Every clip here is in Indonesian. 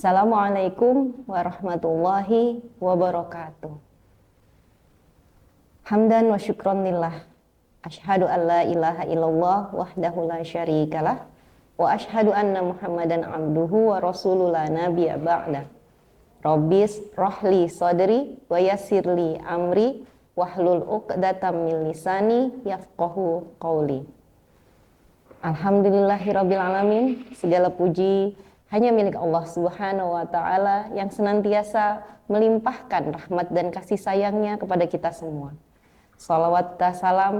Assalamualaikum warahmatullahi wabarakatuh. Hamdan wa syukronillah. Asyhadu an la ilaha illallah wahdahu la syarikalah. Wa asyhadu anna Muhammadan abduhu wa rasuluhu la nabiyya ba'da. Rabbis rahli sadri wa yassirli amri wahlul 'uqdatam min lisani yafqahu qawli. Alhamdulillahirabbil alamin. Segala puji hanya milik Allah Subhanahu wa taala yang senantiasa melimpahkan rahmat dan kasih sayangnya kepada kita semua. Salawat dan salam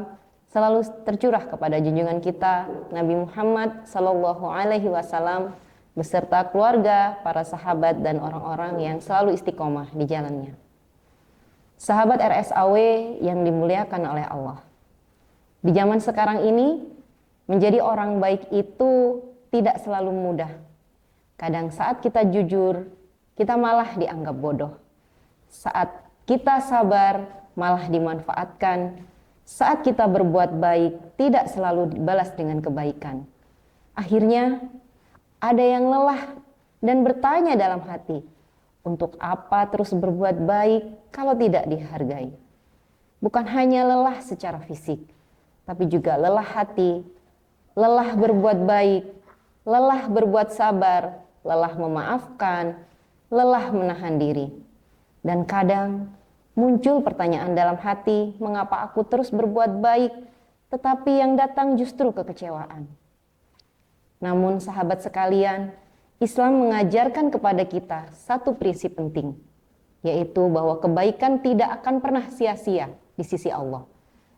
selalu tercurah kepada junjungan kita Nabi Muhammad sallallahu alaihi wasallam beserta keluarga, para sahabat dan orang-orang yang selalu istiqomah di jalannya. Sahabat RSAW yang dimuliakan oleh Allah. Di zaman sekarang ini menjadi orang baik itu tidak selalu mudah. Kadang saat kita jujur, kita malah dianggap bodoh. Saat kita sabar, malah dimanfaatkan. Saat kita berbuat baik, tidak selalu dibalas dengan kebaikan. Akhirnya, ada yang lelah dan bertanya dalam hati, untuk apa terus berbuat baik kalau tidak dihargai? Bukan hanya lelah secara fisik, tapi juga lelah hati, lelah berbuat baik, lelah berbuat sabar, lelah memaafkan, lelah menahan diri. Dan kadang muncul pertanyaan dalam hati, mengapa aku terus berbuat baik, tetapi yang datang justru kekecewaan. Namun sahabat sekalian, Islam mengajarkan kepada kita satu prinsip penting, yaitu bahwa kebaikan tidak akan pernah sia-sia di sisi Allah.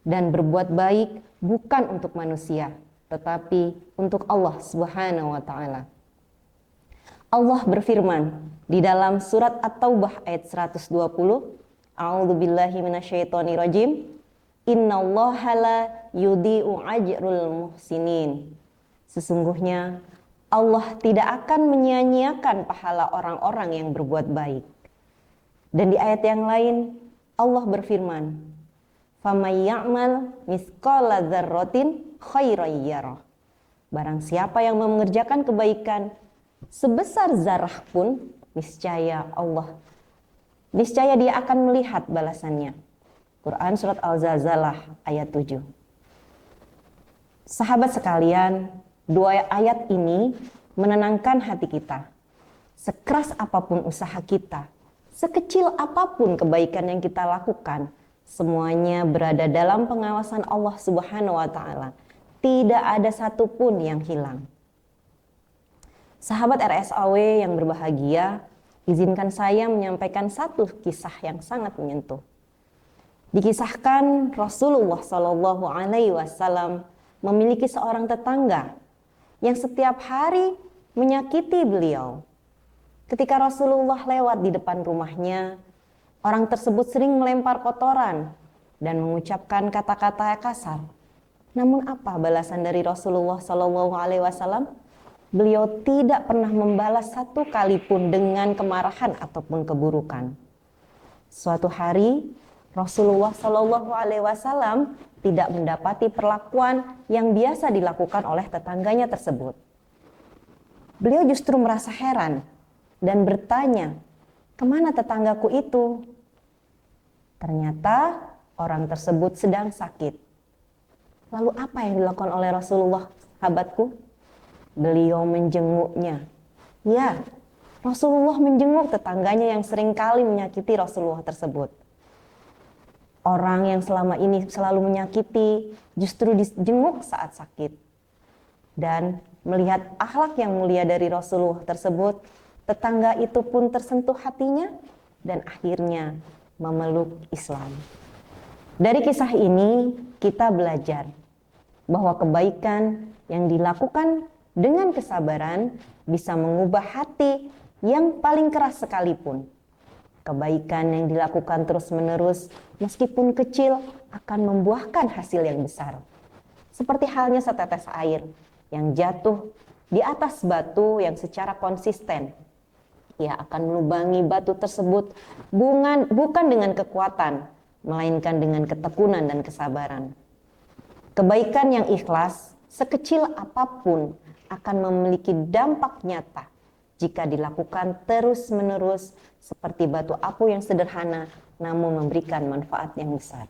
Dan berbuat baik bukan untuk manusia, tetapi untuk Allah Subhanahu wa ta'ala. Allah berfirman di dalam surat At-Taubah ayat 120, A'udzubillahi minasyaitonirrajim, Innallaha la yudhi'u ajrul muhsinin. Sesungguhnya Allah tidak akan menyia-nyiakan pahala orang-orang yang berbuat baik. Dan di ayat yang lain Allah berfirman, Famay ya'mal misqala dzarratin khairan yarah. Barang siapa yang mengerjakan kebaikan sebesar zarah pun, niscaya dia akan melihat balasannya. Quran surat Al-Zalzalah ayat 7. Sahabat sekalian, dua ayat ini menenangkan hati kita. Sekeras apapun usaha kita, sekecil apapun kebaikan yang kita lakukan, semuanya berada dalam pengawasan Allah Subhanahu wa taala. Tidak ada satupun yang hilang. Sahabat RSAW yang berbahagia, izinkan saya menyampaikan satu kisah yang sangat menyentuh. Dikisahkan Rasulullah Shallallahu Alaihi Wasallam memiliki seorang tetangga yang setiap hari menyakiti beliau. Ketika Rasulullah lewat di depan rumahnya, orang tersebut sering melempar kotoran dan mengucapkan kata-kata kasar. Namun apa balasan dari Rasulullah Shallallahu Alaihi Wasallam? Beliau tidak pernah membalas satu kali pun dengan kemarahan ataupun keburukan. Suatu hari Rasulullah Shallallahu Alaihi Wasallam tidak mendapati perlakuan yang biasa dilakukan oleh tetangganya tersebut. Beliau justru merasa heran dan bertanya, kemana tetanggaku itu? Ternyata orang tersebut sedang sakit. Lalu apa yang dilakukan oleh Rasulullah, sahabatku? Beliau menjenguknya. Ya, Rasulullah menjenguk tetangganya yang seringkali menyakiti Rasulullah tersebut. Orang yang selama ini selalu menyakiti justru dijenguk saat sakit. Dan melihat akhlak yang mulia dari Rasulullah tersebut, tetangga itu pun tersentuh hatinya dan akhirnya memeluk Islam. Dari kisah ini kita belajar bahwa kebaikan yang dilakukan dengan kesabaran bisa mengubah hati yang paling keras sekalipun. Kebaikan yang dilakukan terus-menerus meskipun kecil akan membuahkan hasil yang besar. Seperti halnya setetes air yang jatuh di atas batu yang secara konsisten. Ia akan melubangi batu tersebut bukan dengan kekuatan, melainkan dengan ketekunan dan kesabaran. Kebaikan yang ikhlas sekecil apapun akan memiliki dampak nyata jika dilakukan terus-menerus seperti batu apu yang sederhana namun memberikan manfaat yang besar.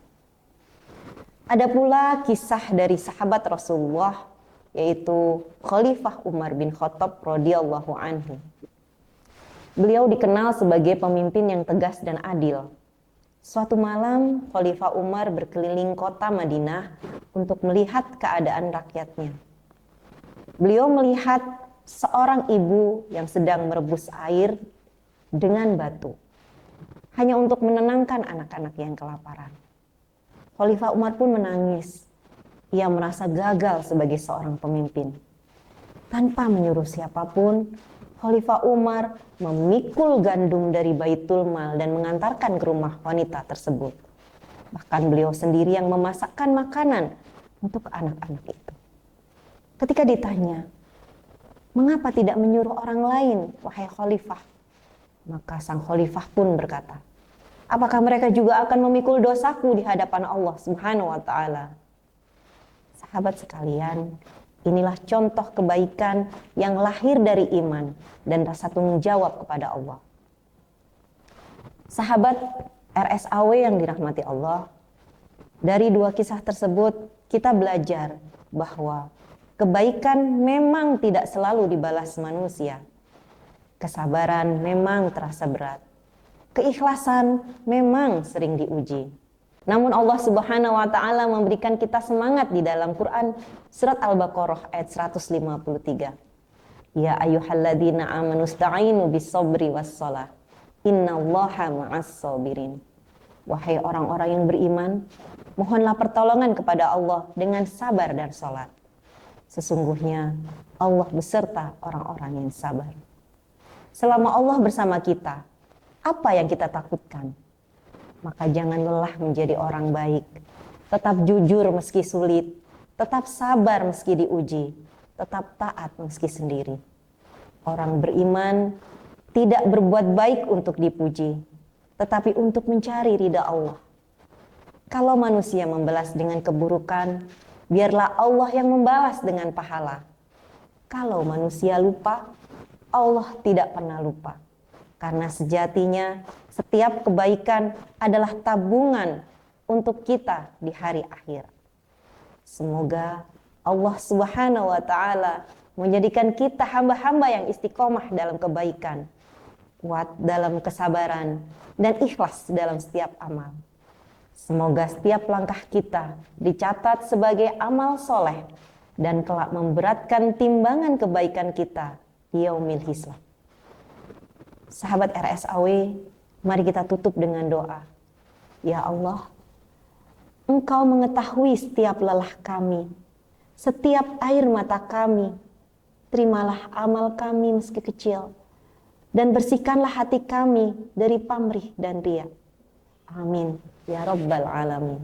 Ada pula kisah dari sahabat Rasulullah, yaitu Khalifah Umar bin Khattab radhiyallahu anhu. Beliau dikenal sebagai pemimpin yang tegas dan adil. Suatu malam, Khalifah Umar berkeliling kota Madinah untuk melihat keadaan rakyatnya. Beliau melihat seorang ibu yang sedang merebus air dengan batu, hanya untuk menenangkan anak-anak yang kelaparan. Khalifah Umar pun menangis. Ia merasa gagal sebagai seorang pemimpin. Tanpa menyuruh siapapun, Khalifah Umar memikul gandum dari Baitul Mal dan mengantarkan ke rumah wanita tersebut. Bahkan beliau sendiri yang memasakkan makanan untuk anak-anak itu. Ketika ditanya, "Mengapa tidak menyuruh orang lain, wahai Khalifah?" Maka sang Khalifah pun berkata, "Apakah mereka juga akan memikul dosaku di hadapan Allah Subhanahu wa Ta'ala?" Sahabat sekalian, inilah contoh kebaikan yang lahir dari iman dan rasa tanggung jawab kepada Allah. Sahabat RSAW yang dirahmati Allah, dari dua kisah tersebut kita belajar bahwa kebaikan memang tidak selalu dibalas manusia. Kesabaran memang terasa berat. Keikhlasan memang sering diuji. Namun Allah Subhanahu wa Ta'ala memberikan kita semangat di dalam Quran surat Al-Baqarah ayat 153. Ya ayyuhalladzina amanu sta'inu bis-sabri was-shalah. Innallaha ma'as-sabirin. Wahai orang-orang yang beriman, mohonlah pertolongan kepada Allah dengan sabar dan salat. Sesungguhnya Allah beserta orang-orang yang sabar. Selama Allah bersama kita, apa yang kita takutkan? Maka jangan lelah menjadi orang baik. Tetap jujur meski sulit, tetap sabar meski diuji, tetap taat meski sendiri. Orang beriman tidak berbuat baik untuk dipuji, tetapi untuk mencari ridha Allah. Kalau manusia membalas dengan keburukan, biarlah Allah yang membalas dengan pahala. Kalau manusia lupa, Allah tidak pernah lupa. Karena sejatinya setiap kebaikan adalah tabungan untuk kita di hari akhir. Semoga Allah Subhanahu wa Ta'ala menjadikan kita hamba-hamba yang istiqomah dalam kebaikan, kuat dalam kesabaran, dan ikhlas dalam setiap amal. Semoga setiap langkah kita dicatat sebagai amal soleh dan kelak memberatkan timbangan kebaikan kita di yaumil hisab. Sahabat RSAW, mari kita tutup dengan doa. Ya Allah, Engkau mengetahui setiap lelah kami, setiap air mata kami. Terimalah amal kami meski kecil, dan bersihkanlah hati kami dari pamrih dan riya. Amin ya rabbal alamin.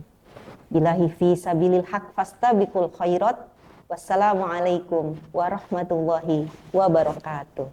Billahi fi sabilil haq fastabiqul khairat. Wassalamualaikum warahmatullahi wabarakatuh.